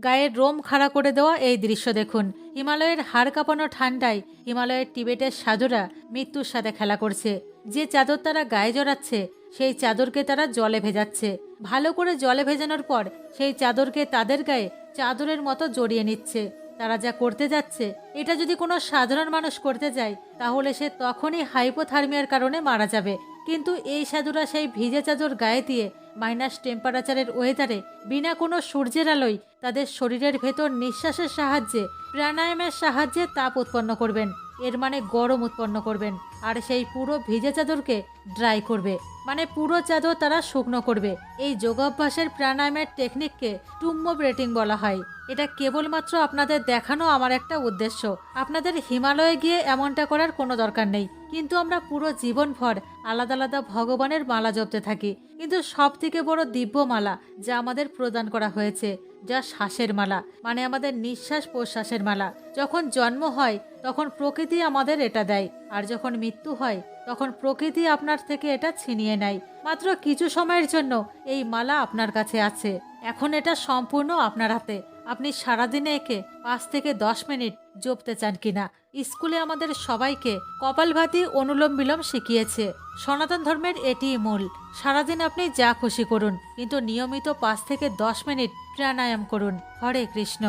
গায়ের রোম খাড়া করে দেওয়া এই দৃশ্য দেখুন। হিমালয়ের হাড় কাঁপানো ঠান্ডায় হিমালয়ের টিবেটের সাধুরা মৃত্যুর সাথে খেলা করছে। যে চাদর তারা গায়ে জড়াচ্ছে সেই চাদরকে তারা জলে ভেজাচ্ছে। ভালো করে জলে ভেজানোর পর সেই চাদরকে তাদের গায়ে চাদরের মতো জড়িয়ে নিচ্ছে। তারা যা করতে যাচ্ছে এটা যদি কোনো সাধারণ মানুষ করতে যায় তাহলে সে তখনই হাইপোথার্মিয়ার কারণে মারা যাবে। কিন্তু এই সাধুরা সেই ভিজে চাদর গায়ে দিয়ে মাইনাস টেম্পারেচারের ওয়েদারে বিনা কোনো সূর্যের আলোয় তাদের শরীরের ভেতর নিঃশ্বাসের সাহায্যে প্রাণায়ামের সাহায্যে তাপ উৎপন্ন করবেন। এর মানে গরম উৎপন্ন করবেন। আর সেই পুরো ভিজে চাদরকে ড্রাই করবে, মানে পুরো চাদর তারা শুকনো করবে। এই যোগাভ্যাসের প্রাণায়ামের টেকনিককে টুম্ব ব্রেথিং বলা হয়। এটা কেবলমাত্র আপনাদের দেখানো আমার একটা উদ্দেশ্য। আপনাদের হিমালয়ে গিয়ে এমনটা করার কোনো দরকার নেই। কিন্তু আমরা পুরো জীবনভর আলাদা আলাদা ভগবানের মালা জপতে থাকি। কিন্তু সব থেকে বড় দিব্য মালা যা আমাদের প্রদান করা হয়েছে, যা শ্বাসের মালা, মানে আমাদের নিঃশ্বাস প্রশ্বাসের মালা। যখন জন্ম হয় তখন প্রকৃতি আমাদের এটা দেয়, আর যখন মৃত্যু হয় তখন প্রকৃতি আপনার থেকে এটা ছিনিয়ে নেয়। মাত্র কিছু সময়ের জন্য এই মালা আপনার কাছে আছে। এখন এটা সম্পূর্ণ আপনার হাতে। আপনি সারাদিনে একে 5 থেকে 10 মিনিট জপতে চান কিনা। স্কুলে আমাদের সবাইকে কপালভাতি অনুলোম বিলোম শিখিয়েছে। সনাতন ধর্মের এটিই মূল। সারাদিন আপনি যা খুশি করুন, কিন্তু নিয়মিত 5 থেকে 10 মিনিট প্রাণায়াম করুন। হরে কৃষ্ণ।